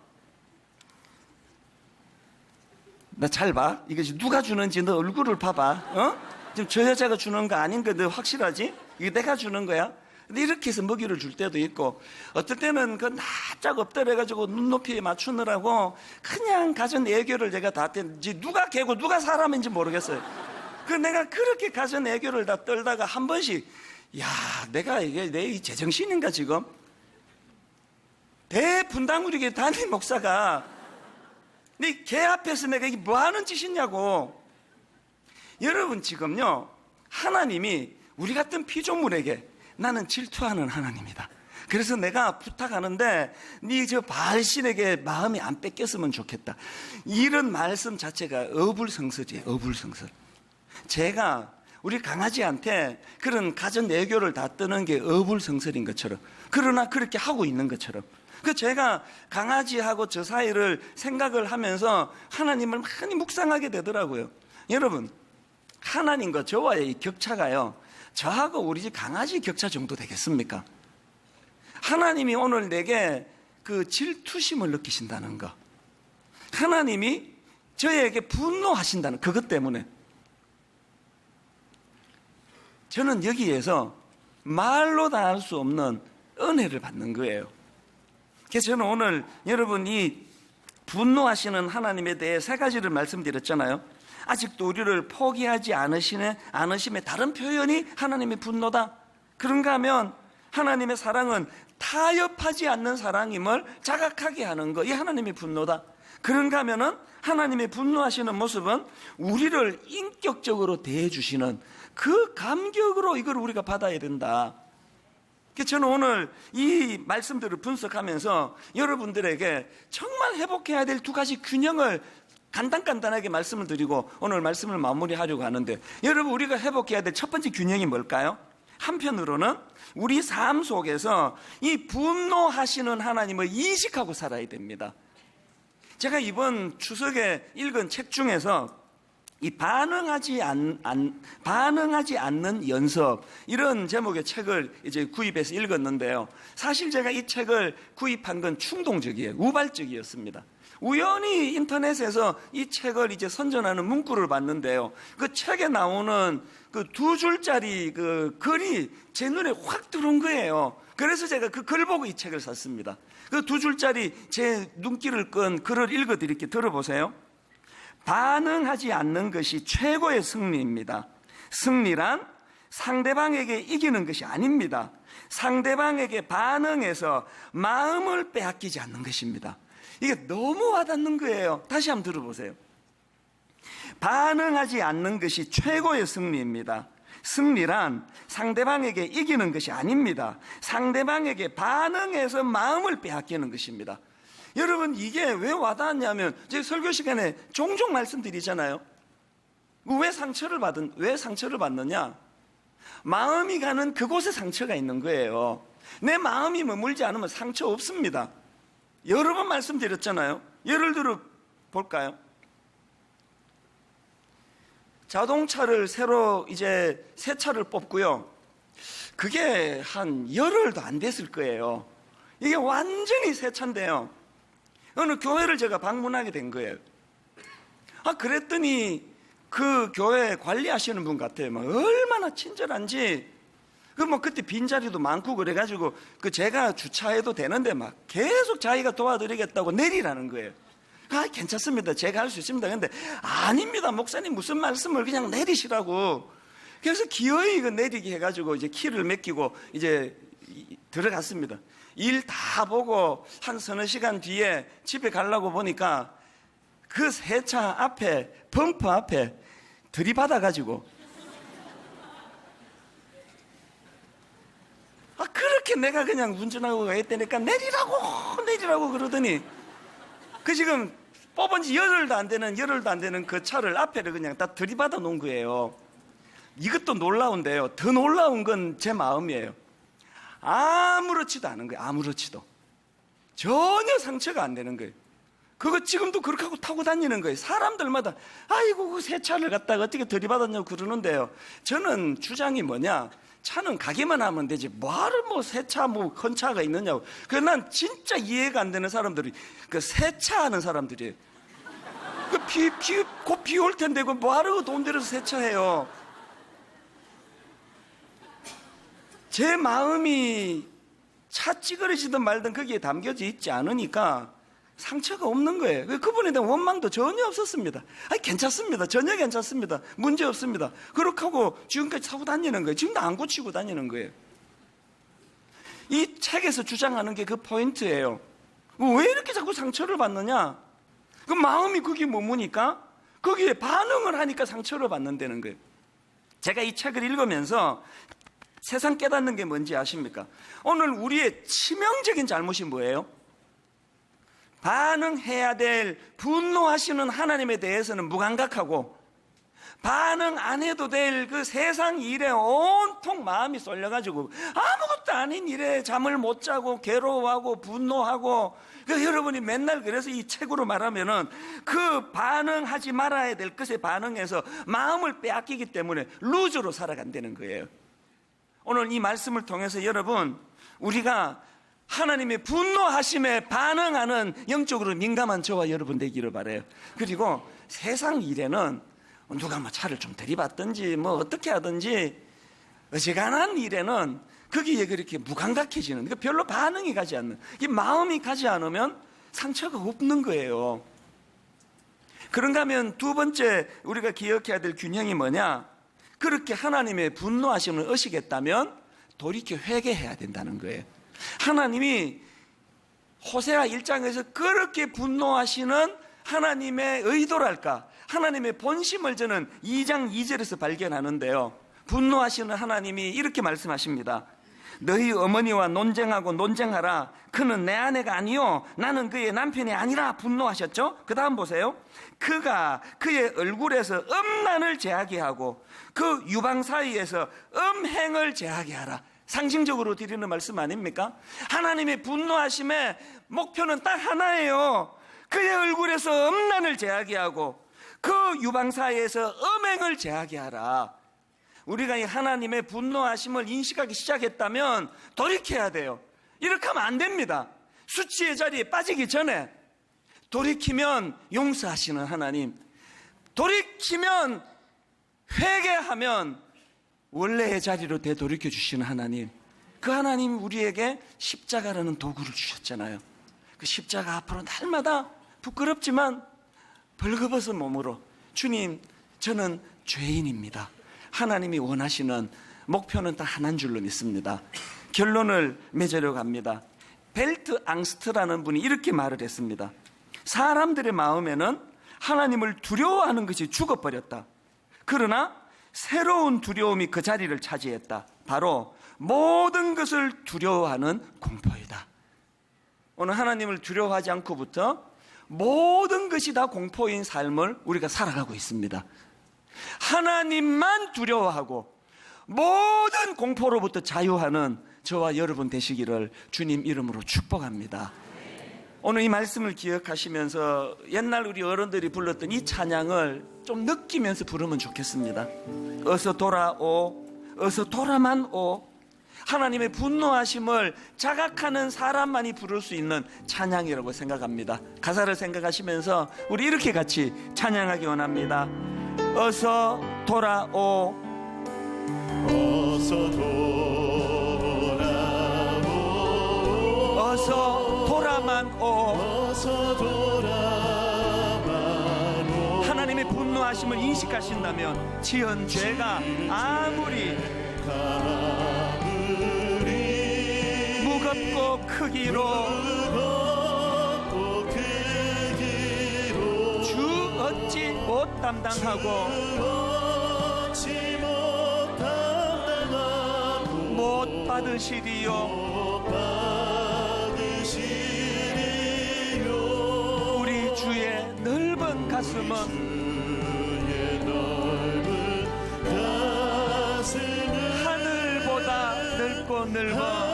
나 잘 봐. 이거 누가 주는지 너 얼굴을 봐봐. 지금 저 여자가 주는 거 아닌 거 너 확실하지? 이거 내가 주는 거야? 근데 이렇게 해서 먹이를 줄 때도 있고, 어떨 때는 그 납작 엎드려가지고 눈높이에 맞추느라고 그냥 가전 애교를 제가 다 했는지, 누가 개고 누가 사람인지 모르겠어요. 그 내가 그렇게 가전 애교를 다 떨다가 한 번씩, 야, 내가 이게 내 제정신인가 지금? 대분당우리교회 담임 목사가 네 개 앞에서 내가 이게 뭐 하는 짓이냐고. 여러분, 지금요, 하나님이 우리 같은 피조물에게 나는 질투하는 하나님이다. 그래서 내가 부탁하는데 네 저 바알신에게 마음이 안 뺏겼으면 좋겠다. 이런 말씀 자체가 어불성설이에요. 어불성설. 제가 우리 강아지한테 그런 가전 애교를 다 뜨는 게 어불성설인 것처럼, 그러나 그렇게 하고 있는 것처럼, 제가 강아지하고 저 사이를 생각을 하면서 하나님을 많이 묵상하게 되더라고요. 여러분, 하나님과 저와의 이 격차가요, 저하고 우리 집 강아지 격차 정도 되겠습니까? 하나님이 오늘 내게 그 질투심을 느끼신다는 거, 하나님이 저에게 분노하신다는 그것 때문에 저는 여기에서 말로 다 할 수 없는 은혜를 받는 거예요. 그래서 저는 오늘 여러분이 분노하시는 하나님에 대해 세 가지를 말씀드렸잖아요. 아직도 우리를 포기하지 않으심의 다른 표현이 하나님의 분노다. 그런가 하면 하나님의 사랑은 타협하지 않는 사랑임을 자각하게 하는 거, 이 하나님의 분노다. 그런가 하면은 하나님의 분노하시는 모습은 우리를 인격적으로 대해주시는 그 감격으로 이걸 우리가 받아야 된다. 저는 오늘 이 말씀들을 분석하면서 여러분들에게 정말 회복해야 될 두 가지 균형을 간단하게 말씀을 드리고 오늘 말씀을 마무리하려고 하는데, 여러분, 우리가 회복해야 될 첫 번째 균형이 뭘까요? 한편으로는 우리 삶 속에서 이 분노하시는 하나님을 인식하고 살아야 됩니다. 제가 이번 추석에 읽은 책 중에서 이 반응하지 않는 연습, 이런 제목의 책을 이제 구입해서 읽었는데요. 사실 제가 이 책을 구입한 건 충동적이에요. 우발적이었습니다. 우연히 인터넷에서 이 책을 이제 선전하는 문구를 봤는데요. 그 책에 나오는 그 2줄짜리 그 글이 제 눈에 확 들어온 거예요. 그래서 제가 그 글 보고 이 책을 샀습니다. 그 2줄짜리 제 눈길을 끈 글을 읽어드릴게요. 들어보세요. 반응하지 않는 것이 최고의 승리입니다. 승리란 상대방에게 이기는 것이 아닙니다. 상대방에게 반응해서 마음을 빼앗기지 않는 것입니다. 이게 너무 와닿는 거예요. 다시 한번 들어보세요. 반응하지 않는 것이 최고의 승리입니다. 승리란 상대방에게 이기는 것이 아닙니다. 상대방에게 반응해서 마음을 빼앗기는 것입니다. 여러분, 이게 왜 와닿았냐면, 제가 설교 시간에 종종 말씀드리잖아요. 왜 상처를 받느냐? 마음이 가는 그곳에 상처가 있는 거예요. 내 마음이 머물지 않으면 상처 없습니다. 여러 번 말씀드렸잖아요. 예를 들어 볼까요? 자동차를 새로 이제 새 차를 뽑고요. 그게 한 열흘도 안 됐을 거예요. 이게 완전히 새 차인데요. 어느 교회를 제가 방문하게 된 거예요. 그랬더니 그 교회 관리하시는 분 같아요. 막 얼마나 친절한지. 그때 빈자리도 많고 그래가지고 제가 주차해도 되는데 막 계속 자기가 도와드리겠다고 내리라는 거예요. 괜찮습니다. 제가 할 수 있습니다. 근데 아닙니다. 목사님 무슨 말씀을, 그냥 내리시라고. 그래서 기어이 내리게 해가지고 이제 키를 맡기고 이제 들어갔습니다. 일 다 보고 한 서너 시간 뒤에 집에 가려고 보니까 그 새 차 앞에, 범퍼 앞에 들이받아가지고 그렇게 내가 그냥 운전하고 했다니까 내리라고 그러더니 지금 뽑은 지 열흘도 안 되는 그 차를 앞에를 그냥 다 들이받아 놓은 거예요. 이것도 놀라운데요. 더 놀라운 건 제 마음이에요. 아무렇지도 않은 거예요. 아무렇지도. 전혀 상처가 안 되는 거예요. 그거 지금도 그렇게 하고 타고 다니는 거예요. 사람들마다 아이고 그 새 차를 갖다가 어떻게 들이받았냐고 그러는데요. 저는 주장이 뭐냐, 차는 가기만 하면 되지 뭐하러 새 차 큰 차가 있느냐고. 난 진짜 이해가 안 되는 사람들이 새 차 하는 사람들이에요. 곧 비 올 텐데 뭐하러 돈 들여서 새 차 해요. 제 마음이 차 찌그러지든 말든 거기에 담겨져 있지 않으니까 상처가 없는 거예요. 그분에 대한 원망도 전혀 없었습니다. 괜찮습니다. 전혀 괜찮습니다. 문제 없습니다. 그렇게 하고 지금까지 타고 다니는 거예요. 지금도 안 고치고 다니는 거예요. 이 책에서 주장하는 게 그 포인트예요. 왜 이렇게 자꾸 상처를 받느냐? 마음이 거기에 머무니까 거기에 반응을 하니까 상처를 받는다는 거예요. 제가 이 책을 읽으면서 세상 깨닫는 게 뭔지 아십니까? 오늘 우리의 치명적인 잘못이 뭐예요? 반응해야 될 분노하시는 하나님에 대해서는 무감각하고 반응 안 해도 될 그 세상 일에 온통 마음이 쏠려가지고 아무것도 아닌 일에 잠을 못 자고 괴로워하고 분노하고, 여러분이 맨날 그래서 이 책으로 말하면은 그 반응하지 말아야 될 것에 반응해서 마음을 빼앗기기 때문에 루저로 살아간다는 거예요. 오늘 이 말씀을 통해서 여러분, 우리가 하나님의 분노하심에 반응하는 영적으로 민감한 저와 여러분 되기를 바라요. 그리고 세상 일에는 누가 뭐 차를 좀 들이받든지 뭐 어떻게 하든지 어지간한 일에는 거기에 그렇게 무감각해지는, 그러니까 별로 반응이 가지 않는, 이 마음이 가지 않으면 상처가 없는 거예요. 그런가 하면 두 번째 우리가 기억해야 될 균형이 뭐냐? 그렇게 하나님의 분노하심을 의식했다면 돌이켜 회개해야 된다는 거예요. 하나님이 호세아 1장에서 그렇게 분노하시는 하나님의 의도랄까, 하나님의 본심을 저는 2장 2절에서 발견하는데요. 분노하시는 하나님이 이렇게 말씀하십니다. 너희 어머니와 논쟁하라. 그는 내 아내가 아니요 나는 그의 남편이 아니라 분노하셨죠. 그 다음 보세요. 그가 그의 얼굴에서 음란을 제하게 하고 그 유방 사이에서 음행을 제하게 하라. 상징적으로 드리는 말씀 아닙니까? 하나님의 분노하심의 목표는 딱 하나예요. 그의 얼굴에서 음란을 제하게 하고 그 유방 사이에서 음행을 제하게 하라. 우리가 이 하나님의 분노하심을 인식하기 시작했다면 돌이켜야 돼요. 이렇게 하면 안 됩니다. 수치의 자리에 빠지기 전에 돌이키면 용서하시는 하나님, 돌이키면 회개하면 원래의 자리로 되돌이켜 주시는 하나님, 그 하나님 우리에게 십자가라는 도구를 주셨잖아요. 그 십자가 앞으로 날마다 부끄럽지만 벌거벗은 몸으로 주님 저는 죄인입니다. 하나님이 원하시는 목표는 딱 하나인 줄로 믿습니다. 결론을 맺으려고 합니다. 벨트 앙스트라는 분이 이렇게 말을 했습니다. 사람들의 마음에는 하나님을 두려워하는 것이 죽어버렸다. 그러나 새로운 두려움이 그 자리를 차지했다. 바로 모든 것을 두려워하는 공포이다. 오늘 하나님을 두려워하지 않고부터 모든 것이 다 공포인 삶을 우리가 살아가고 있습니다. 하나님만 두려워하고 모든 공포로부터 자유하는 저와 여러분 되시기를 주님 이름으로 축복합니다. 오늘 이 말씀을 기억하시면서 옛날 우리 어른들이 불렀던 이 찬양을 좀 느끼면서 부르면 좋겠습니다. 어서 돌아오, 어서 돌아만 오. 하나님의 분노하심을 자각하는 사람만이 부를 수 있는 찬양이라고 생각합니다. 가사를 생각하시면서 우리 이렇게 같이 찬양하기 원합니다. 어서 돌아오, 어서 돌아오, 어서 돌아만 오. 어서 돌아만 오. 하나님의 분노하심을 인식하신다면 지은 죄가 아무리 무겁고 크기로 주 어찌 못 담당하고 못 받으시리요. 우리 주의 넓은 가슴은 하늘보다 넓고 넓어.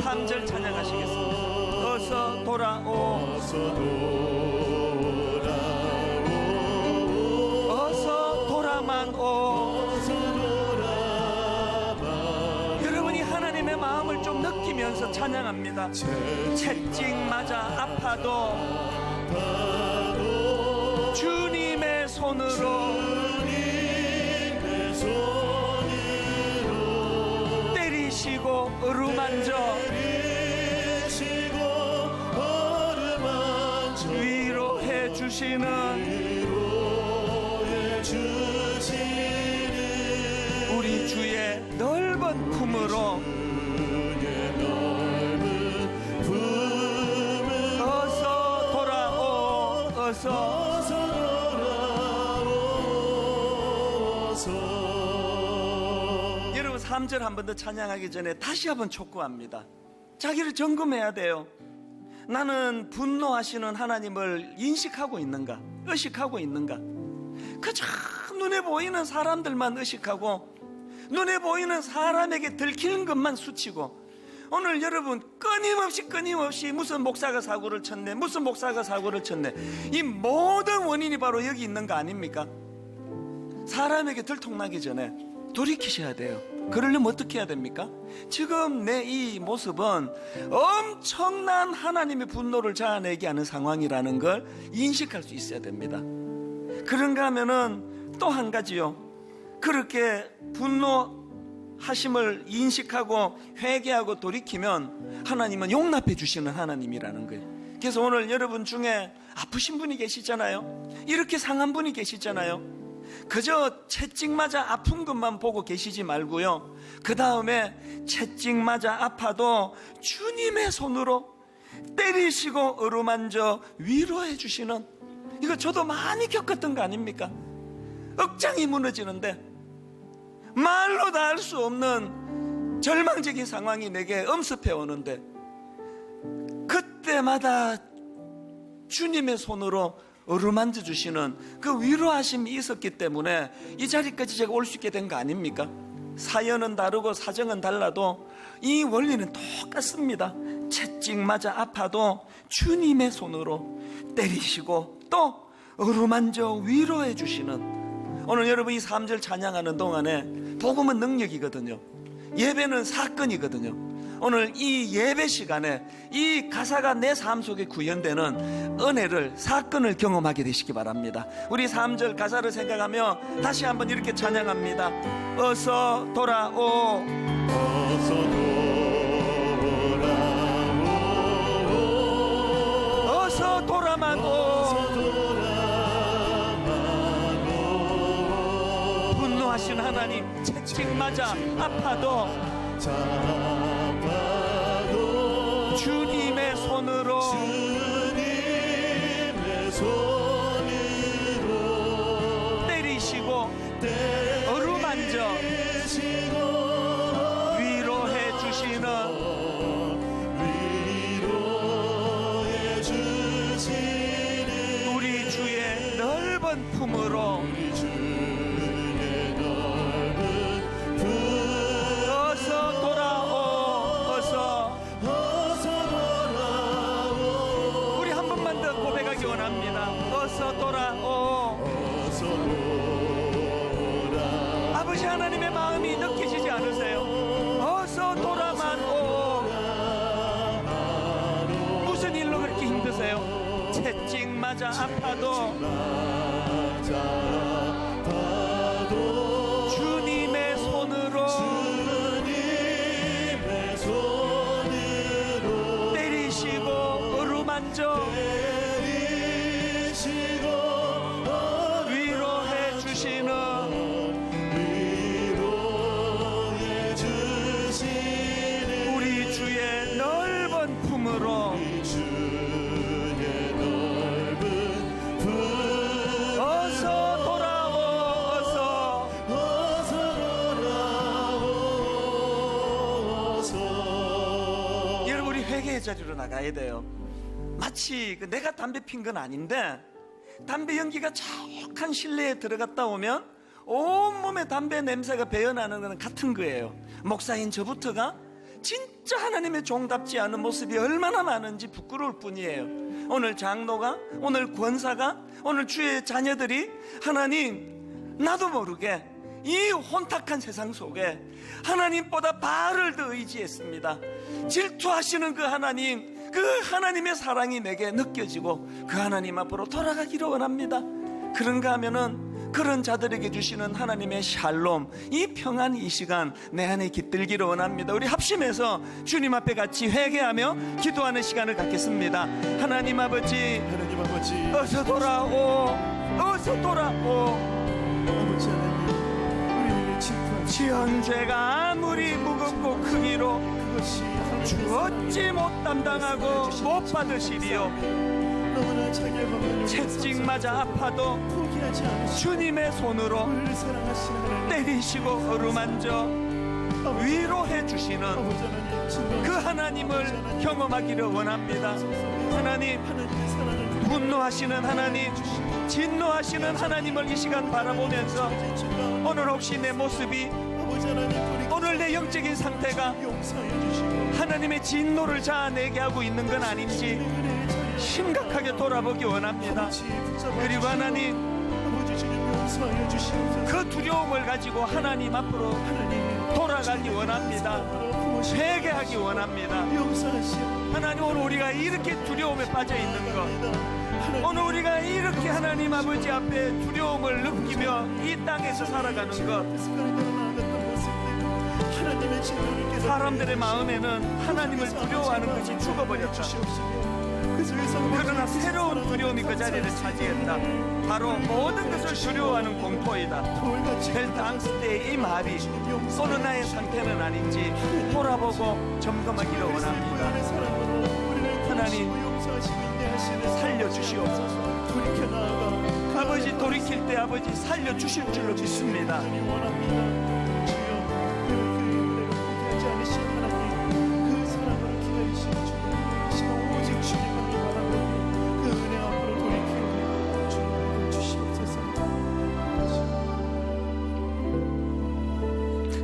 3절 찬양하시겠습니다. 어서 돌아오, 어서 돌아만 오. 여러분이 하나님의 마음을 좀 느끼면서 찬양합니다. 채찍 맞아 아파도 주님의 손으로 때리시고 어루만져 위로해 주시는 우리 주의 넓은 품으로 어서 돌아오, 어서 여러분 3절 한 번 더 찬양하기 전에 다시 한번 촉구합니다. 자기를 점검해야 돼요. 나는 분노하시는 하나님을 인식하고 있는가, 의식하고 있는가? 그저 눈에 보이는 사람들만 의식하고 눈에 보이는 사람에게 들키는 것만 수치고, 오늘 여러분 끊임없이 무슨 목사가 사고를 쳤네, 무슨 목사가 사고를 쳤네, 이 모든 원인이 바로 여기 있는 거 아닙니까? 사람에게 들통나기 전에 돌이키셔야 돼요. 그러려면 어떻게 해야 됩니까? 지금 내 이 모습은 엄청난 하나님의 분노를 자아내게 하는 상황이라는 걸 인식할 수 있어야 됩니다. 그런가 하면은 또 한 가지요, 그렇게 분노하심을 인식하고 회개하고 돌이키면 하나님은 용납해 주시는 하나님이라는 거예요. 그래서 오늘 여러분 중에 아프신 분이 계시잖아요. 이렇게 상한 분이 계시잖아요. 그저 채찍 맞아 아픈 것만 보고 계시지 말고요, 그 다음에 채찍 맞아 아파도 주님의 손으로 때리시고 어루만져 위로해 주시는, 이거 저도 많이 겪었던 거 아닙니까? 억장이 무너지는데 말로 다 할 수 없는 절망적인 상황이 내게 엄습해 오는데, 그때마다 주님의 손으로 어루만져 주시는 그 위로하심이 있었기 때문에 이 자리까지 제가 올 수 있게 된 거 아닙니까? 사연은 다르고 사정은 달라도 이 원리는 똑같습니다. 채찍 맞아 아파도 주님의 손으로 때리시고 또 어루만져 위로해 주시는, 오늘 여러분 이 3절 찬양하는 동안에 복음은 능력이거든요. 예배는 사건이거든요. 오늘 이 예배 시간에 이 가사가 내 삶 속에 구현되는 은혜를, 사건을 경험하게 되시기 바랍니다. 우리 3절 가사를 생각하며 다시 한번 이렇게 찬양합니다. 어서 돌아오, 어서 돌아오, 어서 돌아만 오. 분노하신 하나님, 채찍 맞아 아파도 주님의 손으로 때리시고 어루만져 위로해 주시는 우리 주의 넓은 품으로 어서 돌아오, 우리 한 번만 더 고백하기 원합니다. 어서 돌아오. 아버지 하나님의 마음이 느껴지지 않으세요? 어서 돌아만 오. 무슨 일로 그렇게 힘드세요? 채찍 맞아 아파도 주님의 손으로 때리시고 어루만져 위로해 주시는 우리 주의 넓은 품으로 어서 돌아오, 어서. 여러분, 우리 회개의 자리로 나가야 돼요. 마치 내가 담배 핀 건 아닌데 담배 연기가 자욱한 실내에 들어갔다 오면 온몸에 담배 냄새가 배어나는 건 같은 거예요. 목사인 저부터가 진짜 하나님의 종답지 않은 모습이 얼마나 많은지 부끄러울 뿐이에요. 오늘 장로가, 오늘 권사가, 오늘 주의 자녀들이 하나님, 나도 모르게 이 혼탁한 세상 속에 하나님보다 바를 더 의지했습니다. 질투하시는 그 하나님, 그 하나님의 사랑이 내게 느껴지고 그 하나님 앞으로 돌아가기를 원합니다. 그런가 하면은 그런 자들에게 주시는 하나님의 샬롬, 이 평안, 이 시간 내 안에 깃들기를 원합니다. 우리 합심해서 주님 앞에 같이 회개하며 기도하는 시간을 갖겠습니다. 하나님 아버지, 어서 돌아오, 어서 돌아오. 아버지 하나님, 우리를 질투하시는 지은 죄가 아무리 무겁고 크기로 그것이 주 어찌 못 담당하고 못 받으시리요. 너무나 자결하며 채찍 맞아 아파도 포기하지 않으시고 주님의 손으로 우리를 사랑하시는 하나님, 때리시고 어루만져 위로해 주시는 아버지 하나님, 진노 그 하나님을 경험하기를 원합니다. 하나님, 하나님의 사랑을 분노하시는 하나님, 진노하시는 하나님을 이 시간 바라보면서 오늘 혹시 내 모습이, 아버지 하나님, 오늘 내 영적인 상태가 용서해 주시고 하나님의 진노를 자아내게 하고 있는 건 아닌지 심각하게 돌아보기 원합니다. 그리고 하나님, 용서하여 주시옵소서. 그 두려움을 가지고 하나님 앞으로 하나님 돌아가기 원합니다. 회개하기 원합니다. 용서하시오. 하나님, 오늘 우리가 이렇게 두려움에 빠져 있는 것, 오늘 우리가 이렇게 하나님 아버지 앞에 두려움을 느끼며 이 땅에서 살아가는 것, 사람들의 마음에는 하나님을 두려워하는 것이 죽어버렸다. 그러나 새로운 두려움이 그 자리를 차지했다. 바로 모든 것을 두려워하는 공포이다. 벨트 앙스트의 이 말이 어느 나의 상태는 아닌지 돌아보고 점검하기를 원합니다. 하나님, 살려주시옵소서. 아버지, 돌이킬 때 아버지 살려주실 줄로 믿습니다.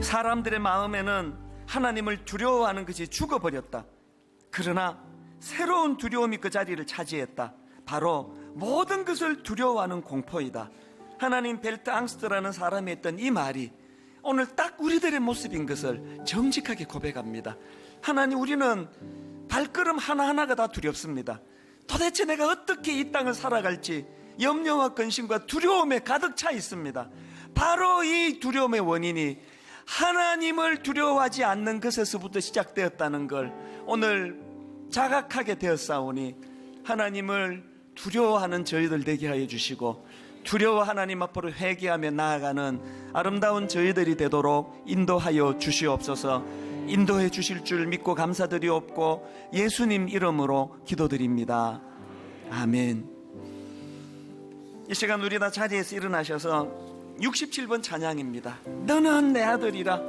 사람들의 마음에는 하나님을 두려워하는 것이 죽어버렸다. 그러나 새로운 두려움이 그 자리를 차지했다. 바로 모든 것을 두려워하는 공포이다. 하나님, 벨트 앙스트라는 사람이 했던 이 말이 오늘 딱 우리들의 모습인 것을 정직하게 고백합니다. 하나님, 우리는 발걸음 하나하나가 다 두렵습니다. 도대체 내가 어떻게 이 땅을 살아갈지 염려와 근심과 두려움에 가득 차 있습니다. 바로 이 두려움의 원인이 하나님을 두려워하지 않는 것에서부터 시작되었다는 걸 오늘 자각하게 되었사오니 하나님을 두려워하는 저희들 되게 하여 주시고, 두려워 하나님 앞으로 회개하며 나아가는 아름다운 저희들이 되도록 인도하여 주시옵소서. 인도해 주실 줄 믿고 감사드리옵고 예수님 이름으로 기도드립니다. 아멘. 이 시간 우리 다 자리에서 일어나셔서 67번 찬양입니다. 너는 내 아들이라,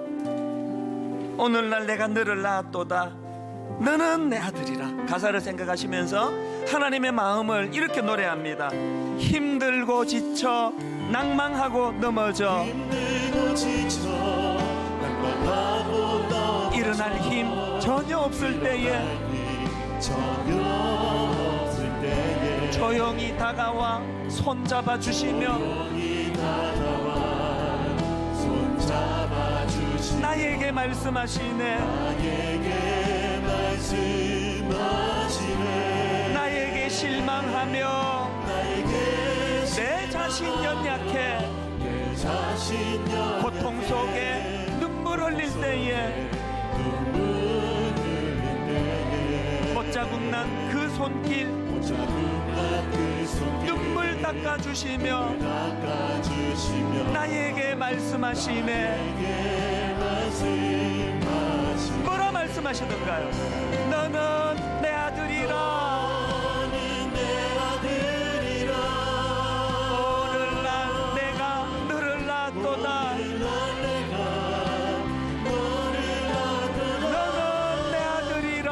오늘날 내가 너를 낳았도다, 너는 내 아들이라. 가사를 생각하시면서 하나님의 마음을 이렇게 노래합니다. 힘들고 지쳐 낭망하고 넘어져 일어날 힘 전혀 없을 때에 조용히 다가와 손잡아 주시며 나에게 말씀하시네. 나에게 실망하며 내 자신 연약해 고통 속에 눈물 흘릴 때에 못자국 난 그 손길 눈물 닦아주시며 나에게 말씀하시네. 뭐라 말씀하시던가요? 너는 내 아들이라, 오늘날 내가 너를 낳았도다. 너는 내 아들이라,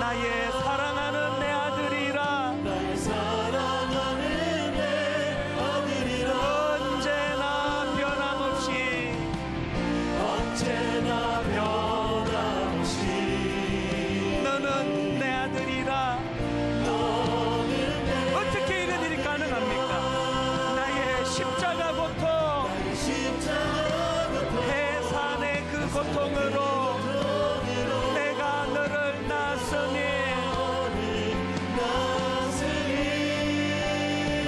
나의 사랑하는 내 아들이라. 언제나 변함없이 너는 내 아들이라. 어떻게 이런 일이 가능합니까? 나의 십자가 고통, 해산의 그 고통으로 내가 너를 낳았으니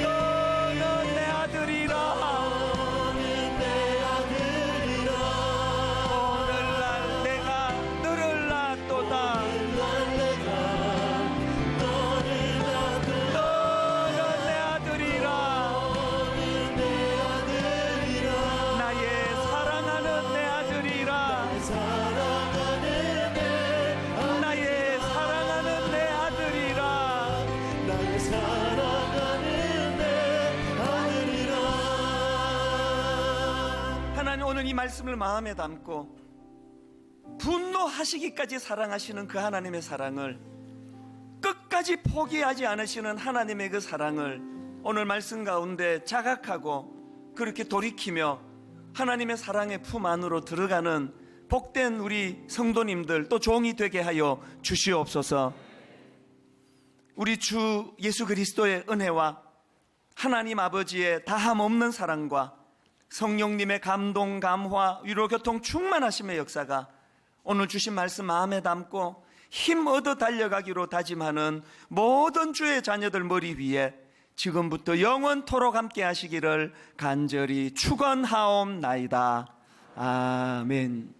너는 내 아들이라. 오늘날 내가 너를 낳았도다. 너는 내 아들이라. 나의 사랑하는 내 아들이라. 나의 사랑하는 내 아들이라. 하나님, 오늘 이 말씀을 마음에 담고 분노하시기까지 사랑하시는 그 하나님의 사랑을, 끝까지 포기하지 않으시는 하나님의 그 사랑을 오늘 말씀 가운데 자각하고 그렇게 돌이키며 하나님의 사랑의 품 안으로 들어가는 복된 우리 성도님들, 또 종이 되게 하여 주시옵소서. 우리 주 예수 그리스도의 은혜와 하나님 아버지의 다함 없는 사랑과 성령님의 감동, 감화, 위로, 교통 충만하심의 역사가 오늘 주신 말씀 마음에 담고 힘 얻어 달려가기로 다짐하는 모든 주의 자녀들 머리 위에 지금부터 영원토록 함께 하시기를 간절히 축원하옵나이다. 아멘.